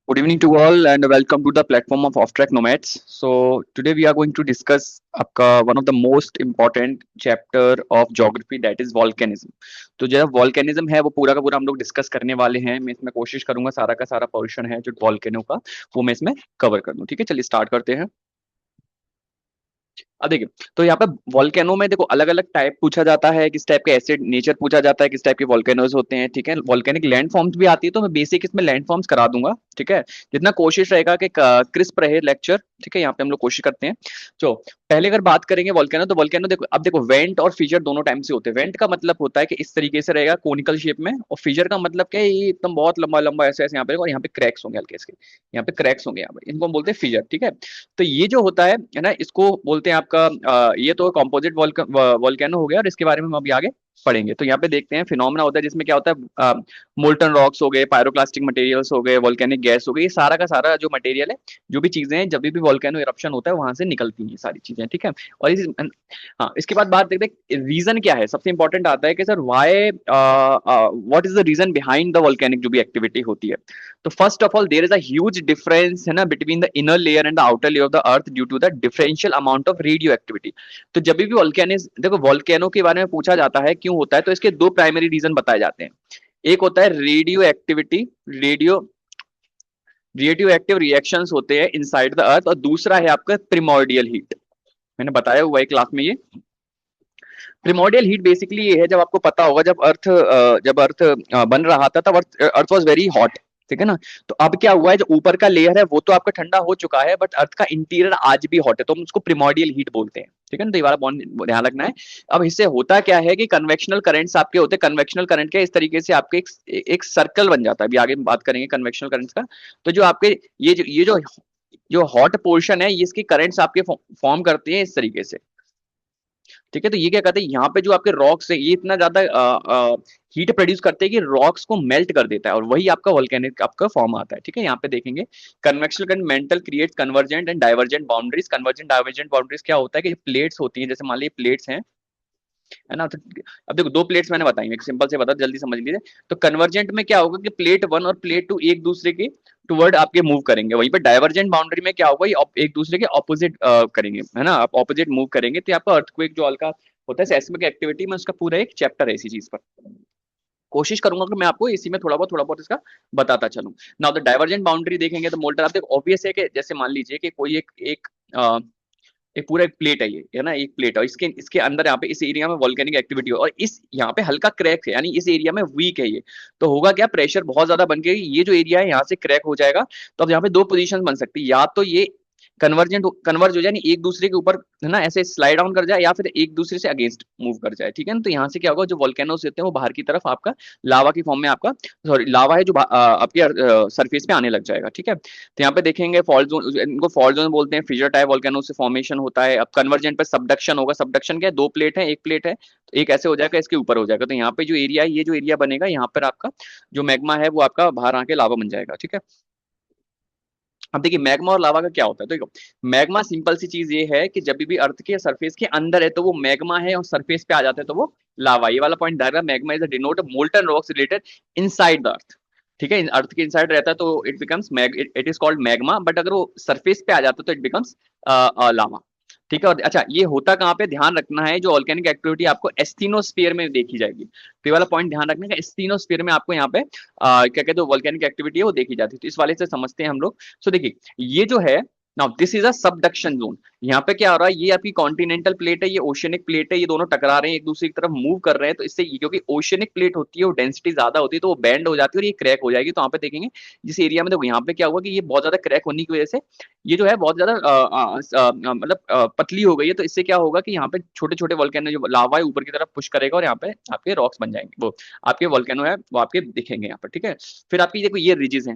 Good evening to all and welcome to the platform of Off Track Nomads. So today we are going to discuss आपका one of the most important chapter of geography that is volcanism. तो जो volcanism है वो पूरा का पूरा हम लोग डिस्कस करने वाले हैं। मैं इसमें कोशिश करूंगा सारा का सारा पोर्शन है जो वॉल्केनो का वो मैं इसमें कवर कर दूं। ठीक है, चलिए स्टार्ट करते हैं। अब देखिए, तो यहाँ पे वॉल्केनो में देखो अलग अलग टाइप पूछा जाता है, किस टाइप के एसिड नेचर पूछा जाता है, किस टाइप के वॉल्केनोज होते हैं। ठीक है, वॉल्केनिक लैंड फॉर्म्स भी आती है तो मैं बेसिक इसमें लैंड फॉर्म्स करा दूंगा। ठीक है, जितना कोशिश रहेगा कि क्रिस्प रहे लेक्चर। ठीक है, यहाँ पे हम लोग कोशिश करते हैं। तो पहले अगर बात करेंगे वॉल्केनो, तो वॉल्केनो देखो, अब देखो वेंट और फिजर दोनों टाइम से होते हैं। वेंट का मतलब होता है कि इस तरीके से रहेगा कोनिकल शेप में, और फिजर का मतलब क्या है, ये एकदम बहुत लंबा लंबा ऐसे ऐसे यहाँ पे, और यहाँ पे क्रैक्स होंगे हल्के इसके, यहाँ पे क्रैक्स होंगे, यहाँ पे इनको हम बोलते हैं फिजर। ठीक है, तो ये जो होता है ना, इसको बोलते हैं आपका ये तो कंपोजिट वॉल्केनो हो गया, और इसके बारे में हम अभी आगे पढ़ेंगे। तो यहाँ पे देखते हैं फिनोमेना होता है जिसमें क्या होता है, मोल्टन रॉक्स हो गए, पायरोक्लास्टिक मटेरियल्स हो गए, वॉल्केनिक गैस हो गई, ये सारा का सारा जो मटेरियल है, जो भी चीजें हैं, जब भी वॉल्केनो इरप्शन होता है वहां से निकलती हैं ये सारी चीजें। ठीक है, और हाँ, इसके बाद बात देखते हैं रीजन क्या है। सबसे इंपॉर्टेंट आता है कि sir why what is the reason behind the volcanic जो भी एक्टिविटी होती है। तो first of all there is a huge difference है ना between the inner layer and the outer layer of the earth due to the differential amount of radio activity. तो जब भी वॉल्केनिज देखो, वॉल्केनो के बारे में पूछा जाता है क्यों होता है, तो इसके दो प्राइमरी रीजन बताए जाते हैं। एक होता है radio activity, radio radio active reactions होते हैं इनसाइड द अर्थ, और दूसरा है आपका प्रिमोर्डियल हीट। मैंने बताया हुआ है क्लास में ये। प्रिमोर्डियल हीट बेसिकली ये है, जब आपको पता होगा जब अर्थ बन रहा था तब अर्थ वाज वेरी हॉट। ठीक है ना, तो अब क्या हुआ है, जो ऊपर का लेयर है वो तो आपका ठंडा हो चुका है, बट अर्थ का इंटीरियर आज भी हॉट है, तो हम उसको प्रिमोर्डियल हीट बोलते हैं। ठीक है ना, तो ये वाला पॉइंट ध्यान रखना है। अब इससे होता क्या है कि कन्वेक्शनल करंट्स आपके होते हैं। कन्वेक्शनल करंट के इस तरीके से आपके एक सर्कल बन जाता है। अभी आगे बात करेंगे कन्वेक्शनल करंट्स का। तो जो आपके ये जो जो हॉट पोर्शन है, ये इसकी करंट्स आपके फॉर्म करते हैं इस तरीके से। ठीक है, तो ये क्या कहते हैं, यहाँ पे जो आपके रॉक्स है ये इतना ज्यादा हीट प्रोड्यूस करते हैं कि रॉक्स को मेल्ट कर देता है, और वही आपका वोल्केनिक आपका फॉर्म आता है। ठीक है, यहाँ पे देखेंगे convectional current mental create convergent and divergent boundaries. Convergent divergent boundaries क्या होता है कि प्लेट्स होती हैं, जैसे मान लीजिए प्लेट्स हैं, है ना। तो अब देखो दो प्लेट्स मैंने बताई, एक सिंपल से बता जल्दी समझ लीजिए। तो कन्वर्जेंट में क्या होगा कि प्लेट वन और प्लेट टू एक दूसरे के टुवर्ड आपके मूव करेंगे। वहीं पे डाइवर्जेंट बाउंड्री में क्या होगा, ये एक दूसरे के ऑपोजिट करेंगे, है ना, आप ऑपोजिट मूव करेंगे। तो आपका अर्थक्वेक जो हल्का होता है सेस्मिक एक्टिविटी में, उसका पूरा एक चैप्टर है इसी चीज पर। कोशिश करूंगा कि मैं आपको इसी में थोड़ा बहुत इसका बताता चलूं। नाउ द डाइवर्जेंट बाउंड्री देखेंगे तो मोल्टर आप देखो ऑब्वियस है कि जैसे मान लीजिए कि कोई एक पूरा एक प्लेट है, ये है ना, एक प्लेट है, इसके इसके अंदर यहाँ पे इस एरिया में वॉल्केनिक एक्टिविटी हो, और इस यहाँ पे हल्का क्रैक है, यानी इस एरिया में वीक है ये। तो होगा क्या, प्रेशर बहुत ज्यादा बन के ये जो एरिया है यहाँ से क्रैक हो जाएगा। तो अब यहाँ पे दो पोजीशन बन सकती है, या तो ये कन्वर्ज हो जाए, यानी एक दूसरे के ऊपर, है ना, ऐसे स्लाइड डाउन कर जाए, या फिर एक दूसरे से अगेंस्ट मूव कर जाए। ठीक है ना, तो यहाँ से क्या होगा, जो वॉल्केनोस होते हैं वो बाहर की तरफ आपका लावा की फॉर्म में आपका, सॉरी लावा है जो आपके सरफेस पे आने लग जाएगा। ठीक है, तो यहाँ पे देखेंगे फॉल्ट जोन, इनको फॉल्ट जोन बोलते हैं। फिशर टाइप वॉल्केनो से फॉर्मेशन होता है। अब कन्वर्जेंट पे सबडक्शन होगा। सबडक्शन क्या है, दो प्लेट है, एक प्लेट है तो एक ऐसे हो जाएगा, इसके ऊपर हो जाएगा। तो यहाँ पे जो एरिया है, ये जो एरिया बनेगा, यहाँ पर आपका जो मैग्मा है वो आपका बाहर आके लावा बन जाएगा। ठीक है, अब देखिए मैग्मा और लावा का क्या होता है। तो देखो, मैग्मा सिंपल सी चीज ये है कि जब भी अर्थ के सरफेस के अंदर है तो वो मैग्मा है, और सरफेस पे आ जाता है तो वो लावा। ये वाला पॉइंट ध्यान रखना, magma is the denote molten rocks related inside the earth. ठीक है, अर्थ के इनसाइड रहता है तो it becomes it is called magma, but अगर वो सरफेस पे आ जाता है तो इट बिकम्स लावा। ठीक है, और अच्छा ये होता कहाँ पे, ध्यान रखना है, जो ऑर्गेनिक एक्टिविटी आपको एस्थीनोस्फीयर में देखी जाएगी। तो ये वाला पॉइंट ध्यान रखना है, एस्थीनोस्फीयर में आपको यहाँ पे क्या कहते हैं, वोल्केनिक एक्टिविटी है वो देखी जाती है। तो इस वाले से समझते हैं हम लोग। सो देखिए, ये जो है, now this is a subduction zone. यहाँ पे क्या हो रहा है, ये आपकी कॉन्टिनेंटल प्लेट है, ये ओशियनिक प्लेट है, ये दोनों टकरा रहे हैं, एक दूसरे की तरफ मूव कर रहे हैं। तो इससे क्योंकि ओशियनिक प्लेट होती है वो डेंसिटी ज्यादा होती है, तो वो बैंड हो जाती है और ये क्रैक हो जाएगी। तो यहाँ पे देखेंगे जिस एरिया में, देखो यहाँ पे क्या हुआ कि ये बहुत ज्यादा क्रैक होने की वजह से ये जो है बहुत ज्यादा मतलब पतली हो गई है। तो इससे क्या होगा कि यहाँ पे छोटे छोटे वोल्केनो जो लावा है ऊपर की तरफ पुश करेगा, और यहाँ पे आपके रॉक्स बन जाएंगे, वो आपके वोल्केनो है वो आपके दिखेंगे यहाँ पर। ठीक है, फिर आपकी देखो ये रिजेस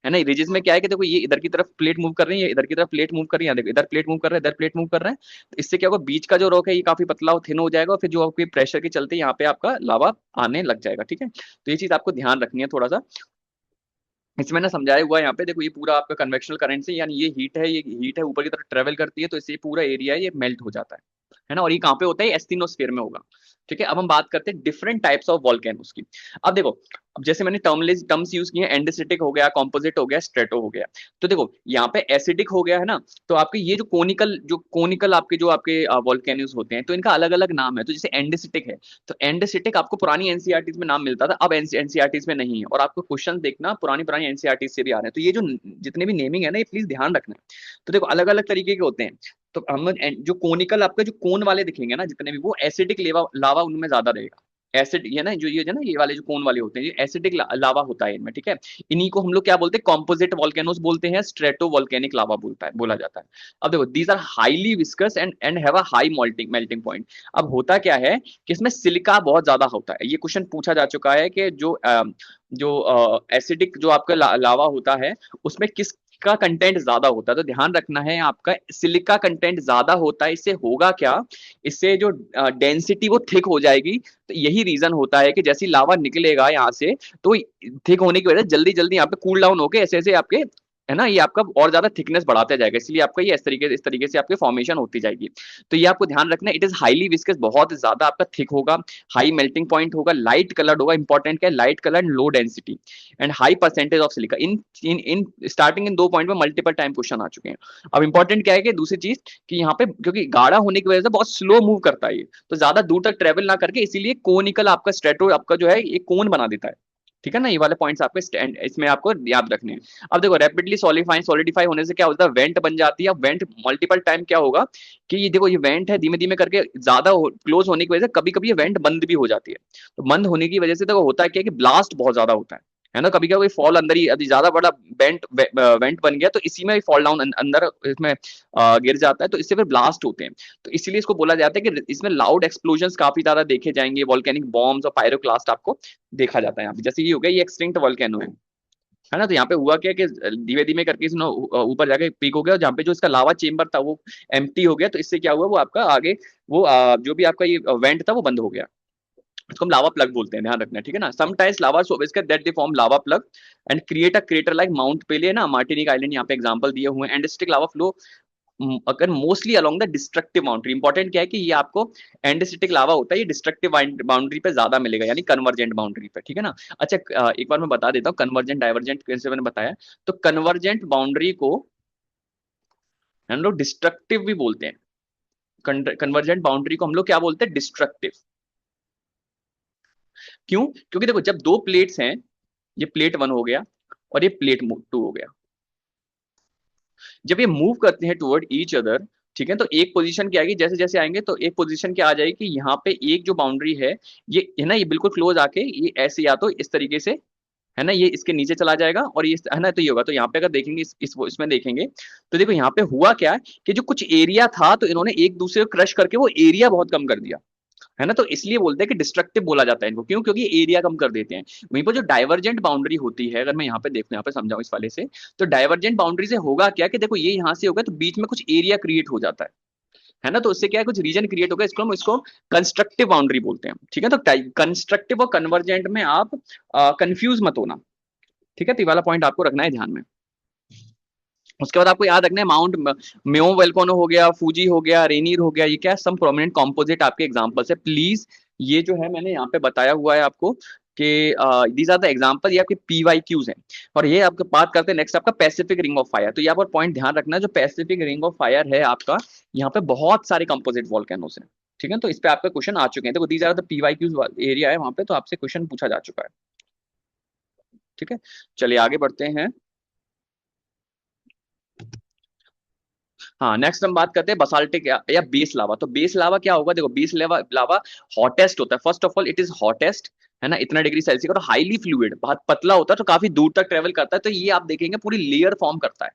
है ना, रिजेस में क्या है कि देखो ये इधर की तरफ प्लेट मूव कर रही है, इधर की तरफ प्लेट मूव कर रही है, देखो इधर प्लेट मूव कर रहा है, इधर प्लेट मूव कर रहा है। तो इससे क्या होगा, बीच का जो रॉक है ये काफी पतला और थिन हो जाएगा, और फिर जो आपके प्रेशर के चलते यहाँ पे आपका लावा आने लग जाएगा। ठीक है, तो ये चीज आपको ध्यान रखनी है थोड़ा सा। इसमें ना समझाया हुआ है यहाँ पे, देखो ये पूरा आपका कन्वेक्शनल करंट से, यानी ये हीट है ऊपर की तरफ ट्रेवल करती है, तो इससे ये पूरा एरिया है ये मेल्ट हो जाता है। है ना, और ये कहाँ पे होता है, एस्थिनोस्फीयर में होगा। ठीक है, अब हम बात करते हैं डिफरेंट टाइप्स ऑफ वॉल्केनोस की। अब देखो, अब जैसे मैंने टर्म्स यूज किए हैं, एंडेसिटिक हो गया, कॉम्पोजिट हो गया, स्ट्रेटो हो गया। तो देखो यहाँ पे एसिडिक हो गया है ना, तो आपके ये जो कोनिकल आपके जो आपके वॉल्केनोस होते हैं, तो इनका अलग अलग नाम है। तो जैसे एंडेसिटिक है, तो एंडेसिटिक आपको पुरानी एनसीईआरटी में नाम मिलता था, अब एनसीईआरटी में नहीं है, और आपको क्वेश्चन देखना पुरानी पुरानी एनसीईआरटी से भी आ रहे हैं। तो ये जो जितने भी नेमिंग है ना, ये प्लीज ध्यान रखना है। तो देखो अलग अलग तरीके के होते हैं। तो हम जो कोनिकल आपके जो कोन वाले दिखेंगे ना जितने भी, वो एसिडिक लेवा लावा उनमें ज्यादा रहेगा। एसिड ये ना, जो ये है ना, ये वाले जो कोन वाले होते हैं, ये एसिडिक लावा होता है इनमें। ठीक है, इन्हीं को हम लोग क्या बोलते हैं, कॉम्पोजिट वॉल्केनोस बोलते हैं, स्ट्रेटो वॉल्केनिक लावा बोला जाता है। अब देखो these are highly viscous and have a high melting melting point. अब होता क्या है कि इसमें सिलिका बहुत ज्यादा होता है। ये क्वेश्चन पूछा जा चुका है कि जो एसिडिक जो आपका लावा होता है, उसमें किस का कंटेंट ज्यादा होता है। तो ध्यान रखना है, आपका सिलिका कंटेंट ज्यादा होता है। इससे होगा क्या, इससे जो डेंसिटी वो थिक हो जाएगी। तो यही रीजन होता है कि जैसे लावा निकलेगा यहाँ से, तो थिक होने की वजह से जल्दी जल्दी यहाँ पे कूल डाउन होके ऐसे ऐसे आपके, है ना, ये आपका और ज्यादा थिकनेस बढ़ाता जाएगा, इसलिए आपका ये इस तरीके से आपकी फॉर्मेशन होती जाएगी। तो ये आपको ध्यान रखना है, इट इज हाईली विस्कस, बहुत ज्यादा आपका थिक होगा, हाई मेल्टिंग पॉइंट होगा, लाइट कलर्ड होगा, इंपॉर्टेंट क्या है, light colour, low density and high percentage of silica. In in in starting in 2 point में मल्टीपल टाइम क्वेश्चन आ चुके हैं। अब इंपॉर्टेंट क्या है कि दूसरी चीज कि यहाँ पे क्योंकि गाढ़ा होने की वजह से बहुत स्लो मूव करता है ये, तो ज्यादा दूर तक ट्रेवल ना करके, इसीलिए कोनिकल आपका स्ट्रेटो आपका जो है ये कोन बना देता है। ठीक है ना, ये वाले पॉइंट्स आपके इसमें आपको याद रखने हैं। अब देखो रैपिडली सॉलिडिफाई होने से क्या होता है, वेंट बन जाती है। अब वेंट मल्टीपल टाइम क्या होगा कि ये देखो, ये वेंट है, धीमे धीमे करके ज्यादा क्लोज होने की वजह से कभी कभी ये वेंट बंद भी हो जाती है। तो बंद होने की वजह से देखो होता है क्या कि ब्लास्ट बहुत ज्यादा होता है ना, कभी कभी फॉल अंदर ही यदि ज्यादा बड़ा वेंट बन गया, तो इसी में फॉल डाउन अंदर इसमें गिर जाता है, तो इससे फिर ब्लास्ट होते हैं। तो इसीलिए इसको बोला जाता है कि इसमें लाउड एक्सप्लोजन काफी ज्यादा देखे जाएंगे, वॉल्केनिक बॉम्ब्स और पायरोक्लास्ट आपको देखा जाता है यहाँ पे। जैसे ये हो गया, ये एक्सटिंक्ट वॉल्केनो है ना। तो यहाँ पे हुआ क्या कि धीमे धीमे करके इसने ऊपर जाके पीक हो गया, जहाँ पे जो इसका लावा चेम्बर था वो एम्प्टी हो गया। तो इससे क्या हुआ, वो आपका आगे वो जो भी आपका ये वेंट था वो बंद हो गया। इसको हम लावा प्लग बोलते हैं, ध्यान रखना, ठीक है ना। समटाइम्स लावा सो इसका that they form lava plug and create a crater like mount Pelee ना, मार्टिनिक आइलैंड यहाँ पे एग्जांपल दिए हुए हैं। एंडस्टिक लावा फ्लो अगर mostly along the destructive boundary. Important क्या है कि ये आपको एंडस्टिक लावा होता है, ये डिस्ट्रक्टिव बाउंड्री पे ज्यादा मिलेगा, यानी कन्वर्जेंट बाउंड्री पे। ठीक है ना। अच्छा एक बार मैं बता देता हूँ कन्वर्जेंट डाइवर्जेंट कैसे मैंने बताया। तो कन्वर्जेंट बाउंड्री को हम लोग डिस्ट्रक्टिव भी बोलते हैं। कन्वर्जेंट बाउंड्री को हम लोग क्या बोलते हैं, डिस्ट्रक्टिव। क्यों, क्योंकि देखो जब दो प्लेट्स हैं, ये प्लेट 1 हो गया और ये प्लेट 2 हो गया, जब ये मूव करते हैं टुवर्ड ईच अदर, ठीक है, तो एक पोजीशन क्या आएगी, जैसे जैसे आएंगे तो एक पोजीशन क्या आ जाएगी कि यहाँ पे एक जो बाउंड्री ये है ना, ये बिल्कुल क्लोज आके ये ऐसे या तो इस तरीके से, है ना, ये इसके नीचे चला जाएगा और ये है ना, तो ये होगा। तो यहाँ पे अगर देखेंगे इसमें देखेंगे, तो देखो यहाँ पे हुआ क्या है कि जो कुछ एरिया था, तो इन्होंने एक दूसरे को क्रश करके वो एरिया बहुत कम कर दिया, है ना। तो इसलिए बोलते हैं कि डिस्ट्रक्टिव बोला जाता है इनको, क्यों, क्योंकि एरिया कम कर देते हैं। वहीं पर जो डाइवर्जेंट बाउंड्री होती है, अगर मैं यहाँ पे देखूं, यहाँ पे समझाऊं इस वाले से, तो डाइवर्जेंट बाउंड्री से होगा क्या कि देखो ये यहाँ से होगा तो बीच में कुछ एरिया क्रिएट हो जाता है ना। तो उससे क्या है, कुछ रीजन क्रिएट होगा, इसको कंस्ट्रक्टिव बाउंड्री बोलते हैं। ठीक है, तो कंस्ट्रक्टिव और कन्वर्जेंट में आप कंफ्यूज मत होना। ठीक है, तो ये वाला पॉइंट आपको रखना है ध्यान में। उसके बाद आपको याद रखना है माउंट मेओ वेल्कोनो हो गया, फूजी हो गया, रेनियर हो गया, ये क्या सम प्रोमिनेंट कॉम्पोजिट आपके एग्जांपल्स है प्लीज। ये जो है मैंने यहाँ पे बताया हुआ है आपको कि दीज आर द एग्जांपल, ये आपके पीवाईक्यूज हैं। और ये आपके बात करते हैं नेक्स्ट आपका पैसिफिक रिंग ऑफ फायर। तो यहाँ पर पॉइंट ध्यान रखना, जो पैसिफिक रिंग ऑफ फायर है आपका, यहाँ पे बहुत सारे कंपोजिट वॉल्केनोस हैं। ठीक है, तो इस पे आपके क्वेश्चन आ चुके हैं। तो these are the PYQs area है वहां पे, तो आपसे क्वेश्चन पूछा जा चुका है। ठीक है, चलिए आगे बढ़ते हैं। हाँ, नेक्स्ट हम बात करते हैं बसाल्टिक या बेस लावा। तो बेस लावा क्या होगा, देखो बेस लावा लावा हॉटेस्ट होता है। First of all it is hottest, है ना, इतना डिग्री सेल्सियस, और हाईली फ्लूइड, बहुत पतला होता है, तो काफी दूर तक ट्रेवल करता है। तो ये आप देखेंगे पूरी लेयर फॉर्म करता है।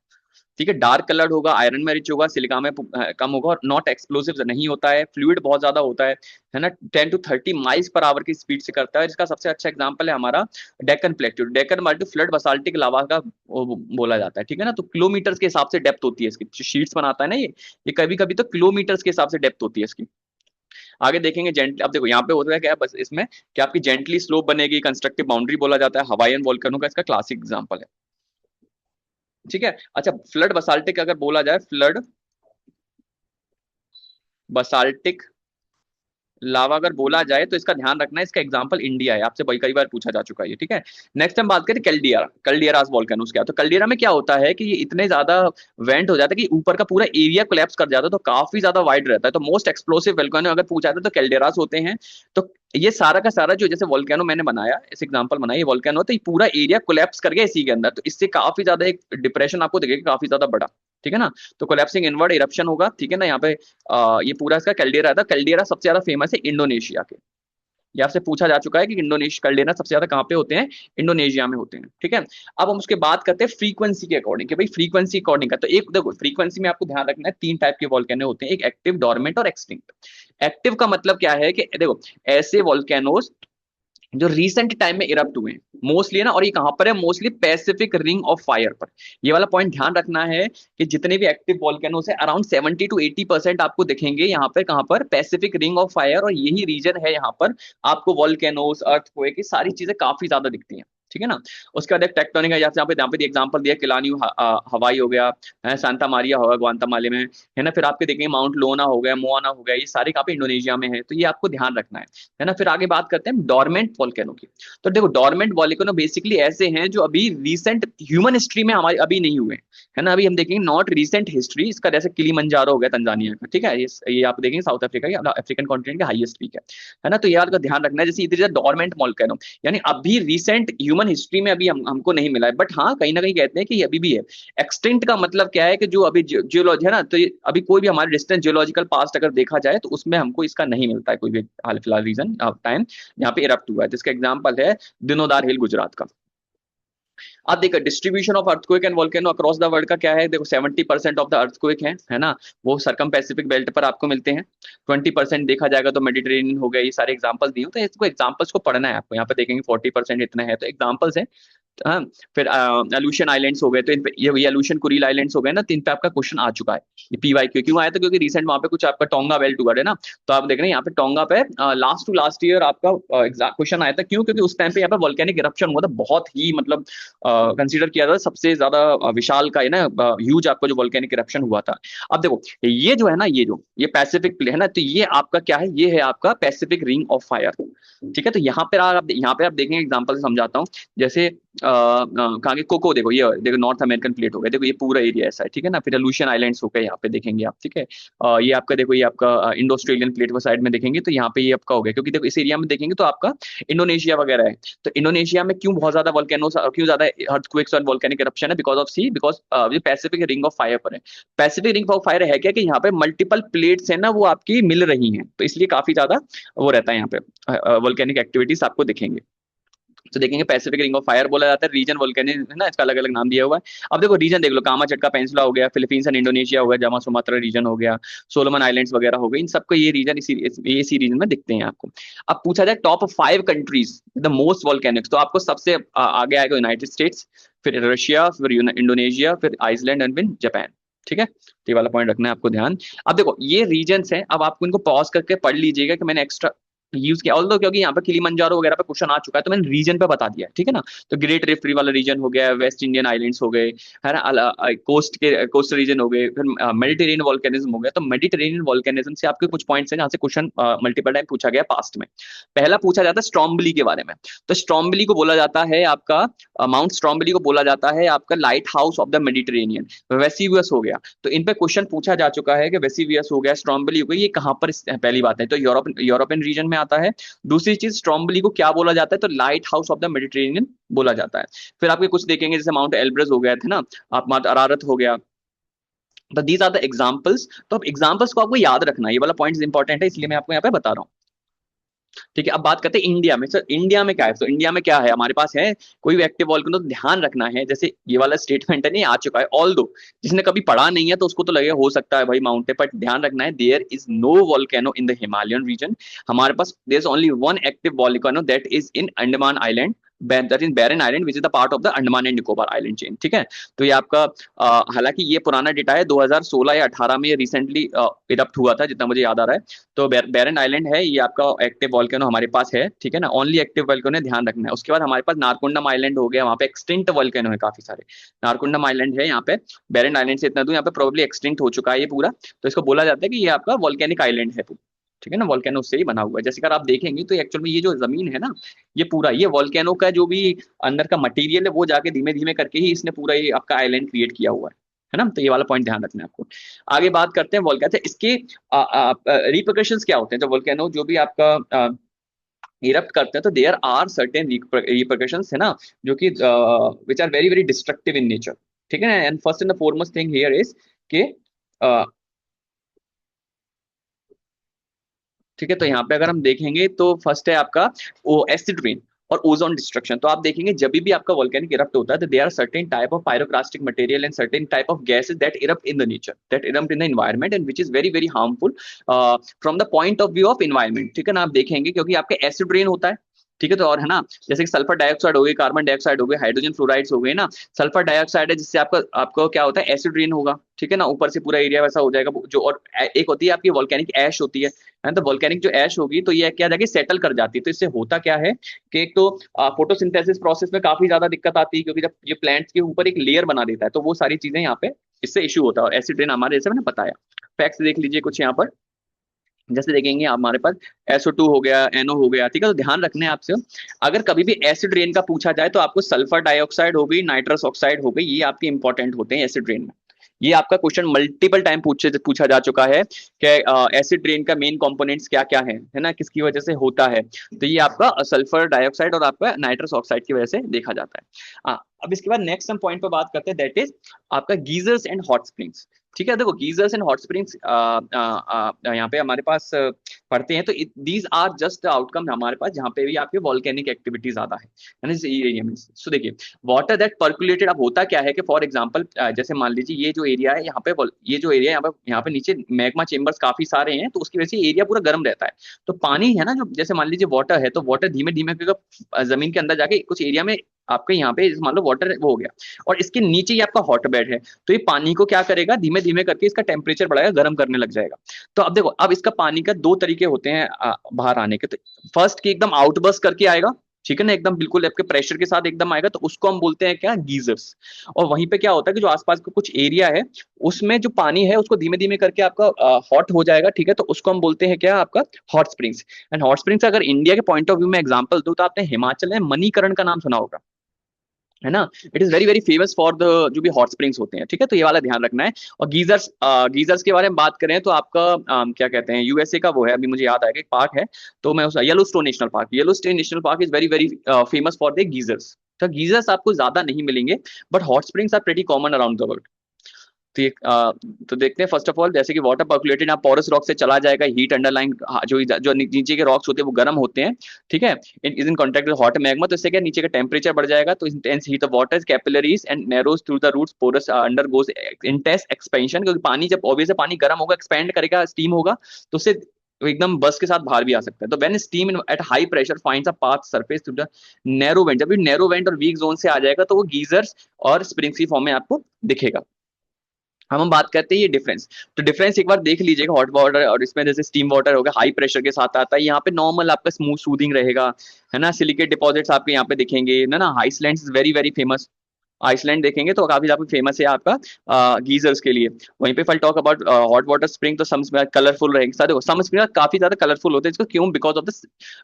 ठीक है, डार्क कलर्ड होगा, आयरन में रिच होगा, सिलिका में कम होगा, और नॉट एक्सप्लोसिव नहीं होता है, फ्लूइड बहुत ज्यादा होता है ना। 10 to 30 माइल्स पर आवर की स्पीड से करता है। जिसका सबसे अच्छा एग्जांपल है हमारा Deccan plateau. Deccan multi flood basaltic lava का बोला जाता है। ठीक है ना, तो किलोमीटर के हिसाब से डेप्थ होती है इसकी, जो शीट्स बनाता है ना ये कभी कभी तो किलोमीटर के हिसाब से डेप्थ होती है इसकी। आगे देखेंगे जेंटली। अब देखो यहाँ पे होता है क्या, बस इसमें कि आपकी जेंटली स्लोप बनेगी, कंस्ट्रक्टिव बाउंड्री बोला जाता है। हवाईयन वॉल्केनो का इसका क्लासिक एग्जांपल है। ठीक है, अच्छा फ्लड बसाल्टिक अगर बोला जाए, फ्लड बसाल्टिक लावा अगर बोला जाए तो इसका ध्यान रखना है, इसका एग्जांपल इंडिया है, आपसे कई बार पूछा जा चुका है ये, ठीक है। नेक्स्ट हम बात करें कैल्डियरा, कैल्डियरास वोल्केनोस क्या है। तो कैल्डियरा में क्या होता है कि ये इतने ज्यादा वेंट हो जाता है कि ऊपर का पूरा एरिया कोलैप्स कर जाता है, तो काफी ज्यादा वाइड रहता है। तो मोस्ट एक्सप्लोसिव वोल्केनो अगर पूछा जाता है तो कैल्डियरास होते हैं। तो ये सारा का सारा जो जैसे वोल्केनो मैंने बनाया, इस एग्जांपल बनाया, ये वोल्केनो, तो ये पूरा एरिया कोलैप्स कर गया इसी के अंदर, तो इससे काफी ज्यादा एक डिप्रेशन आपको दिखेगा काफी ज्यादा बड़ा, ठीक है ना। तो कोलैप्सिंग इनवर्ड इरप्शन होगा, ठीक है ना। यहाँ पे ये पूरा इसका कैल्डेरा था। कैल्डेरा सबसे ज्यादा फेमस है इंडोनेशिया के, ये आपसे पूछा जा चुका है कि इंडोनेशिया कैल्डेरा सबसे ज्यादा कहाँ पे होते हैं, इंडोनेशिया में होते हैं, ठीक है। अब हम उसके बात करते हैं फ्रीक्वेंसी के अकॉर्डिंग, कि भाई फ्रीक्वेंसी अकॉर्डिंग का, तो एक देखो फ्रीक्वेंसी में आपको ध्यान रखना है तीन टाइप के वॉल्केनो होते हैं, एक एक्टिव, डोरमेंट और एक्सटिंक्ट। एक्टिव का मतलब क्या है कि देखो ऐसे वॉल्केनोज जो रिसेंट टाइम में इरप्ट हुए हैं मोस्टली, है ना, और ये कहां पर है, mostly Pacific ring of fire पर। ये वाला पॉइंट ध्यान रखना है कि जितने भी एक्टिव वॉल्केनोस है अराउंड 70 to 80% आपको दिखेंगे यहाँ पर, कहां पर, पैसिफिक रिंग ऑफ फायर, और यही रीजन है यहाँ पर आपको वॉल्केनोस, अर्थक्वेक, ये सारी चीजें काफी ज्यादा दिखती हैं, ठीक है ना। उसके बाद एक टेक्टोनिक है, यहाँ पे एग्जांपल दिया, किलानियो हवाई हो गया है, सांता मारिया होगा ग्वांतामाले में, है ना। फिर आपके देखेंगे माउंट लोना हो गया, मोआना हो गया, ये सारे कहाँ पे, इंडोनेशिया में है, तो ये आपको ध्यान रखना है ना। फिर आगे बात करते हैं डोरमेंट वॉल्केनो की। तो देखो डोरमेंट वॉल्केनो बेसिकली ऐसे हैं जो अभी रिसेंट ह्यूमन हिस्ट्री में हमारी अभी नहीं हुए, है ना। अभी हम देखेंगे नॉट रिसेंट हिस्ट्री इसका, जैसे किलीमंजारो हो गया तंजानिया का, ठीक है, ये आप देखेंगे साउथ अफ्रीका की, अफ्रीकन कॉन्टिनेंट का हाईएस्ट पीक है ना। तो ये बात का ध्यान रखना है, जैसे इधर डोरमेंट वॉल्केनो, यानी अभी रिसेंट ह्यूमन हिस्ट्री में अभी हमको नहीं मिला है, बट हाँ कहीं ना कहीं कहते हैं कि ये अभी भी है। एक्सटिंक्ट का मतलब क्या है कि जो अभी जियोलॉजी है ना, तो अभी कोई भी हमारे डिस्टेंस जियोलॉजिकल पास्ट अगर देखा जाए तो उसमें हमको इसका नहीं मिलता है कोई भी हाल फिलहाल रीजन टाइम यहाँ पे इरप्ट हुआ है, जिसका एग्जाम्पल है दिनोदार हिल गुजरात का। अब देखो distribution of earthquake and volcano across the world का क्या है, देखो 70% ऑफ द अर्थक्वेक है ना, वो सरकम पैसिफिक बेल्ट पर आपको मिलते हैं। 20% देखा जाएगा तो मेडिटेरेनियन हो गया, ये सारे एग्जांपल्स दिए, तो इसको एग्जांपल्स को पढ़ना है आपको। यहाँ पे देखेंगे 40% इतना है, तो एग्जांपल्स है। हाँ, फिर अल्यूशन आइलैंड्स हो गए, तो इन पे ये अल्यूशन कुरिल आइलैंड्स हो गए ना, तो इन पे आपका क्वेश्चन आ चुका है। ये पीवाई क्यों आया था, क्योंकि रिसेंट वहां पे कुछ आपका टोंगा बेल्ट हुआ है ना, तो आप देख रहे हैं यहाँ पे टोंगा पे लास्ट टू लास्ट ईयर आपका क्वेश्चन आया था, क्यों, क्योंकि उस टाइम पे यहाँ पे वोल्केनिक इरप्शन हुआ था, बहुत ही मतलब कंसीडर किया था सबसे ज्यादा विशाल का है ना, ह्यूज आपका जो वोल्केनिक इरप्शन हुआ था। अब देखो ये जो है ना, ये पैसिफिक प्ले है ना, तो ये आपका क्या है, ये है आपका पैसिफिक रिंग ऑफ फायर, ठीक है। तो यहाँ पे आप देखेंगे एग्जांपल से समझाता हूँ, जैसे कहा कि कोको, देखो ये देखो नॉर्थ अमेरिकन प्लेट हो गया, देखो ये पूरा एरिया ऐसा है, ठीक है ना। फिर अल्यूशियन आइलैंड्स हो गए, यहाँ पे देखेंगे आप, ठीक है। ये आपका देखो, ये आपका इंडो ऑस्ट्रेलियन प्लेट वो साइड में देखेंगे, तो यहाँ पे ये आपका हो गया, क्योंकि देखो इस एरिया में देखेंगे तो आपका इंडोनेशिया वगैरह है। तो इंडोनेशिया में क्यों बहुत ज्यादा वोल्केनोस, क्यों ज्यादा अर्थक्वेक्स और वोल्केनिक इरप्शन है, बिकॉज ऑफ सी, बिकॉज ये पैसिफिक रिंग ऑफ फायर पर है। पैसिफिक रिंग ऑफ फायर है क्या, कि यहाँ पे मल्टीपल प्लेट्स है ना, वो आपकी मिल रही हैं, तो इसलिए काफी ज्यादा वो रहता है यहाँ पे, वोल्केनिक एक्टिविटीज आपको दिखेंगे। तो देखेंगे पैसिफिक रिंग ऑफ फायर बोला जाता है, रीजन वोल्केनिक है ना, इसका अलग अलग नाम दिया हुआ है। अब देखो रीजन देख लो, कामा चटका पेंसुला हो गया, फिलीपींस एंड इंडोनेशिया हो गया, जामा सुमात्रा रीजन हो गया, सोलोमन आइलैंड्स वगैरह हो गए, इन सबको ये रीजन इसी रीजन में दिखते हैं आपको। अब पूछा जाए टॉप 5 कंट्रीज द मोस्ट वोल्केनिक्स, तो आपको सबसे आगे आएगा यूनाइटेड स्टेट्स, फिर रशिया, फिर इंडोनेशिया, फिर आइसलैंड एंड फिर जापान, ठीक है। तो ये वाला पॉइंट रखना है आपको ध्यान। अब देखो ये रीजन्स हैं, अब आपको इनको पॉज करके पढ़ लीजिएगा कि मैंने एक्स्ट्रा यूज किया, ऑल्दो क्योंकि यहाँ पे किलीमंजारो वगैरह पे क्वेश्चन आ चुका है, तो मैंने रीजन पे बता दिया है, ठीक है ना। तो ग्रेट रिफ्ट वाला रीजन हो गया, वेस्ट इंडियन आइलैंड्स हो गए, है ना, कोस्ट रीजन हो गए, फिर मेडिटेरेनियन वॉल्केनिज्म हो गया। तो मेडिटेरेनियन वॉल्केनिज्म से आपके कुछ पॉइंट्स हैं जहाँ से क्वेश्चन मल्टीपल टाइम पूछा गया पास्ट में। पहला पूछा जाता है स्ट्रॉम्बली के बारे में, तो स्ट्रॉम्बली को बोला जाता है आपका, माउंट स्ट्रॉम्बली को बोला जाता है आपका lighthouse of the Mediterranean. Vesuvius हो गया, तो इन पे क्वेश्चन पूछा जा चुका है कि वेसिवियस हो गया, स्ट्रॉम्बली हो गई, ये कहाँ पर, पहली बात है तो यूरोपियन रीजन में आता है। दूसरी चीज स्ट्रॉम्बली को क्या बोला जाता है, तो light house of the Mediterranean बोला जाता है। फिर आपके कुछ देखेंगे जैसे माउंट एल्ब्रस हो गया थे ना, आप माउंट अरारत हो गया, तो दीज आर द एग्जांपल्स। तो अब एग्जांपल्स को आपको याद रखना है, ये वाला पॉइंट इंपॉर्टेंट है, इसलिए मैं आपको यहाँ पे बता रहा हूँ, ठीक है। अब बात करते हैं इंडिया में, सर इंडिया में क्या है, तो इंडिया में क्या है हमारे पास है, कोई भी एक्टिव वॉल्केनो, तो ध्यान रखना है, जैसे ये वाला स्टेटमेंट है नहीं आ चुका है, ऑल दो जिसने कभी पढ़ा नहीं है तो उसको तो लगे हो सकता है भाई माउंटेन, पर ध्यान रखना है there is no volcano in the Himalayan region. हमारे पास there is only one active volcano that is in Andaman island, that is Barren island which is the part of the Andaman and Nicobar island chain, ठीक है। तो ये आपका हालांकि ये पुराना डेटा है, 2016 या 18 में ये रिसेंटली इरप्ट हुआ था जितना मुझे याद आ रहा है। तो बैरन आइलैंड है ये आपका एक्टिव वॉल्केनो हमारे पास है, ठीक है ना, ओनली एक्टिव वॉल्केनो ध्यान रखना है। उसके बाद हमारे पास नारकुंडम आइलैंड हो गया, वहाँ पे एक्सटिंक्ट वॉल्केनो है काफी सारे। नारकुंडम आइलैंड है यहाँ पे, बैरन आइलैंड से इतना दूर, यहाँ पे प्रोबेबली एक्सटिंक्ट हो चुका है ये पूरा। तो इसको बोला जाता है कि ये आपका वॉल्केनिक आइलैंड है पूरा, ठीक है ना, वॉल्केनो से ही बना हुआ है। जैसे अगर आप देखेंगे तो एक्चुअल में ये जो जमीन है ना, ये पूरा ये वॉल्केनो का जो भी अंदर का मटेरियल है वो जाके धीमे धीमे करके ही इसने पूरा ये आपका आइलैंड क्रिएट किया हुआ है ना। तो ये वाला पॉइंट ध्यान रखना है आपको। आगे बात करते हैं वॉल्केनो इसके रिpercussions क्या होते हैं। जब वॉल्केनो जो भी आपका इरप्ट करते हैं तो देयर आर सर्टेन रिpercussions है ना, जो कि which are very very destructive in nature, ठीक है ना। And first and the foremost thing here is के ठीक है। तो यहाँ पे अगर हम देखेंगे तो फर्स्ट है आपका वो एसिड रेन और ओजोन डिस्ट्रक्शन। तो आप देखेंगे जब भी आपका वोल्केनिक इरप्ट होता है तो there are certain type of pyroclastic material and certain type of gases that erupt in the nature, that erupt in the environment and which is very very harmful from the point of view of environment, ठीक है ना। आप देखेंगे क्योंकि आपके acid rain होता है, ठीक है। तो और है ना, जैसे कि सल्फर डाइऑक्साइड हो गई, कार्बन डाइऑक्साइड हो गई, हाइड्रोजन फ्लोराइड्स हो गए ना। सल्फर डाइऑक्साइड है जिससे आपका आपको क्या होता है, एसिड रेन होगा, ठीक है ना, ऊपर से पूरा एरिया वैसा हो जाएगा जो। और एक होती है आपकी वोल्केनिक ऐश होती है ना। तो वोल्केनिक जो ऐश होगी तो ये क्या जाके सेटल कर जाती है। तो इससे होता क्या है कि एक तो फोटोसिंथेसिस प्रोसेस में काफी ज्यादा दिक्कत आती है, क्योंकि जब ये प्लांट्स के ऊपर एक लेयर बना देता है तो वो सारी चीजें यहाँ पे इससे इश्यू होता है। और एसिड रेन हमारे, जैसे मैंने बताया, फैक्ट्स देख लीजिए कुछ यहाँ पर। जैसे देखेंगे आप हमारे पास SO2 हो गया, NO हो गया, ठीक है। तो ध्यान रखने हैं आपसे, अगर कभी भी एसिड रेन का पूछा जाए तो आपको सल्फर डाइऑक्साइड हो गई, नाइट्रस ऑक्साइड हो गई, ये आपके इंपॉर्टेंट होते हैं एसिड रेन में। ये आपका क्वेश्चन मल्टीपल टाइम पूछा जा चुका है कि एसिड रेन का मेन कंपोनेंट्स क्या क्या है ना, किसकी वजह से होता है। तो ये आपका सल्फर डाइऑक्साइड और आपका नाइट्रस ऑक्साइड की वजह से देखा जाता है। अब इसके बाद नेक्स्ट हम पॉइंट पर बात करते हैं, दैट इज आपका गीजर्स एंड हॉट स्प्रिंग्स, ठीक है। देखो गीजर्स एंड हॉट स्प्रिंग्स यहाँ पे हमारे पास पढ़ते हैं तो दीज आर जस्ट आउटकम हमारे पास जहाँ पे भी आपके वॉल्केनिक एक्टिविटी ज्यादा है ना, इस एरिया में। सो देखिए वाटर दैट पर्कुलेटेड, अब होता क्या है कि फॉर एग्जांपल जैसे मान लीजिए ये जो एरिया है यहाँ पे, ये जो एरिया यहाँ पे नीचे मैग्मा चेम्बर्स काफी सारे हैं, तो उसकी वजह से एरिया पूरा गर्म रहता है। तो पानी है ना, जो जैसे मान लीजिए वाटर है, तो वाटर धीमे धीमे जमीन के अंदर जाके कुछ एरिया में आपके यहाँ पे मान लो वाटर वो हो गया, और इसके नीचे ही आपका हॉट बेड है। तो ये पानी को क्या करेगा, धीमे धीमे करके इसका टेम्परेचर बढ़ाएगा, गर्म करने लग जाएगा। तो अब देखो, अब इसका पानी का दो तरीके होते हैं बाहर आने के। तो फर्स्ट की एकदम आउटबर्स्ट करके आएगा, ठीक है ना, एकदम बिल्कुल आपके प्रेशर के साथ एकदम आएगा, तो उसको हम बोलते हैं क्या, गीजर्स। और वहीं पे क्या होता है कि जो आसपास का कुछ एरिया है उसमें जो पानी है उसको धीमे धीमे करके आपका हॉट हो जाएगा, ठीक है। तो उसको हम बोलते हैं क्या, आपका hot springs. And hot springs अगर इंडिया के पॉइंट ऑफ व्यू में एग्जांपल दो तो आपने हिमाचल में मणिकरण का नाम सुना होगा, है ना। It is very very famous for the जो भी हॉट स्प्रिंग्स होते हैं, ठीक है। तो ये वाला ध्यान रखना है। और गीजर्स, गीजर्स के बारे में बात करें तो आपका क्या कहते हैं, USA का वो है, अभी मुझे याद आएगा, एक पार्क है। तो मैं उस Yellowstone National Park, Yellowstone National Park is very very famous for the geysers. तो गीजर्स आपको ज्यादा नहीं मिलेंगे, but hot springs are pretty common around the world. तो ये तो देखते हैं फर्स्ट ऑफ ऑल, जैसे कि वाटर पर्कुलेटेड आप पोरस रॉक से चला जाएगा, हीट अंडरलाइन जो जो नीचे के रॉक्स होते हैं वो गर्म होते हैं, ठीक है, in contact with hot magma. तो इससे क्या, नीचे का टेम्परेचर बढ़ जाएगा, तो intense heat of water capillaries and narrows through the roots, porous undergoes intense expansion, क्योंकि पानी जब ऑब्वियसली पानी गर्म होगा, एक्सपेंड करेगा, स्टीम होगा, तो उससे वो एकदम बस के साथ बाहर भी आ सकता है। तो when steam at high pressure finds a path surface through the narrow went, जब भी नैरो वेंट और वीक जोन से आ जाएगा तो वो गीजर्स और स्प्रिंग्स की फॉर्म में आपको दिखेगा। हम बात करते हैं ये डिफरेंस। तो डिफरेंस एक बार देख लीजिएगा, हॉट वाटर और इसमें जैसे स्टीम वाटर होगा, हाई प्रेशर के साथ आता है। यहाँ पे नॉर्मल आपका स्मूथ सूदिंग रहेगा, है ना। सिलिकेट डिपॉजिट्स आपके यहाँ पे दिखेंगे ना। Iceland is very very famous, Iceland देखेंगे तो काफी ज्यादा फेमस है आपका गीजर्स के लिए। वहीं पे फल talk about hot water spring, तो सम कलरफुल रहेंगे, देखो सम स्प्रिंग काफी ज्यादा कलरफुल होते हैं, इसको क्यों, because of the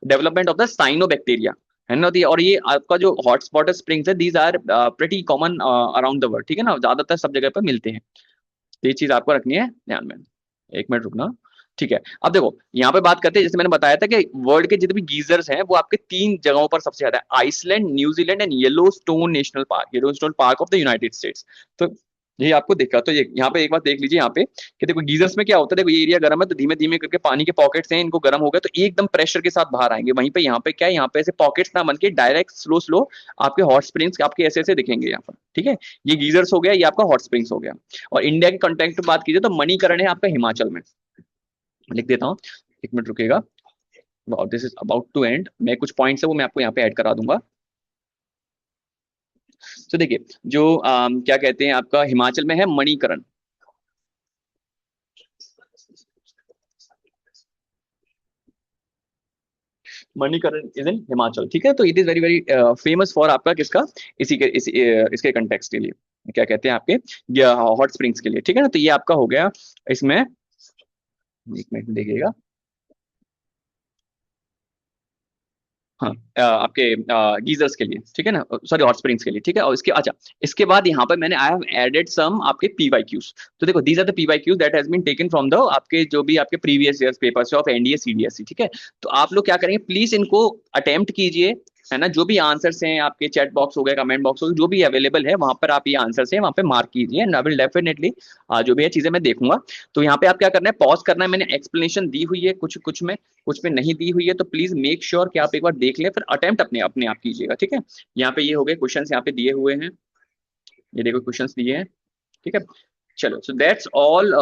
development of the cyanobacteria, है ना। और ये आपका जो हॉट वाटर स्प्रिंग्स है, these are pretty common around the world, ठीक है ना, ज्यादातर सब जगह पर मिलते हैं। तो ये चीज आपको रखनी है ध्यान में। एक मिनट रुकना, ठीक है। अब देखो यहाँ पे बात करते हैं, जैसे मैंने बताया था कि वर्ल्ड के जितने भी गीजर्स हैं वो आपके तीन जगहों पर सबसे ज्यादा है, Iceland, New Zealand and Yellowstone National Park, Yellowstone Park of the United States. तो ये आपको देखा, तो ये यहाँ पे एक बात देख लीजिए यहाँ पे कि देखो गीजर्स में क्या होता है, देखो ये एरिया गर्म है तो धीमे धीमे करके पानी के पॉकेट्स हैं, इनको गर्म हो गया तो एकदम प्रेशर के साथ बाहर आएंगे। वहीं पे यहाँ पे क्या है, यहाँ पे ऐसे पॉकेट्स ना बन के डायरेक्ट स्लो स्लो आपके हॉट स्प्रिंग्स आपके ऐसे ऐसे दिखेंगे यहाँ पर, ठीक है। ये गीजर्स हो गया, ये आपका हॉट स्प्रिंग्स हो गया। और इंडिया के कॉन्टेक्ट बात कीजिए तो मणिकरण है आपका हिमाचल में, लिख देता हूँ, एक मिनट रुकेगा। This is about to end, मैं कुछ पॉइंट्स है वो मैं आपको यहाँ पे ऐड करा दूंगा। तो देखिए जो क्या कहते हैं आपका हिमाचल में है मणिकरण। मणिकरण इज इन हिमाचल, ठीक है। तो it is very very famous for आपका किसका, इसके कंटेक्स्ट के लिए, क्या कहते हैं आपके हॉट स्प्रिंग्स के लिए, ठीक है ना। तो ये आपका हो गया इसमें, एक मिनट देखिएगा। हाँ आपके गीजर्स के लिए, ठीक है ना, सॉरी हॉट स्प्रिंग्स के लिए, ठीक है। और इसके अच्छा, इसके बाद यहाँ पर मैंने आई हैव एडेड सम आपके पीवाईक्यूज। तो देखो these are the PYQs that has been taken from the आपके जो भी आपके previous years papers of NDA CDSC, ठीक है। तो आप लोग क्या करेंगे, प्लीज इनको अटेम्प्ट कीजिए, है ना। जो भी आंसर्स हैं आपके चैट बॉक्स हो गए, कमेंट बॉक्स हो गए, जो भी अवेलेबल है वहां पर आप ये आंसर्स हैं वहां पे मार्क कीजिए, एंड आई विल डेफिनेटली जो भी है चीजें मैं देखूंगा। तो यहाँ पे आप क्या करना है, पॉज करना है। मैंने एक्सप्लेनेशन दी हुई है कुछ कुछ में, कुछ में नहीं दी हुई है, तो प्लीज मेक श्योर कि आप एक बार देख लें, फिर अटेम्प्ट अपने अपने आप कीजिएगा, ठीक है। यहाँ पे ये हो गए क्वेश्चन यहाँ पे दिए हुए हैं, ये देखो क्वेश्चन दिए हैं, ठीक है। चलो, सो दैट्स ऑल।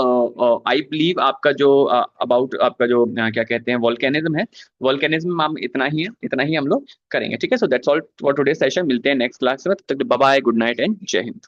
आई बिलीव आपका जो अबाउट आपका जो क्या कहते हैं वॉल्केनिज्म है, वॉल्केनिज्म हम इतना ही हम लोग करेंगे, ठीक है। So that's all for today session. मिलते हैं नेक्स्ट क्लास में, तब तक bye bye, good night and जय हिंद।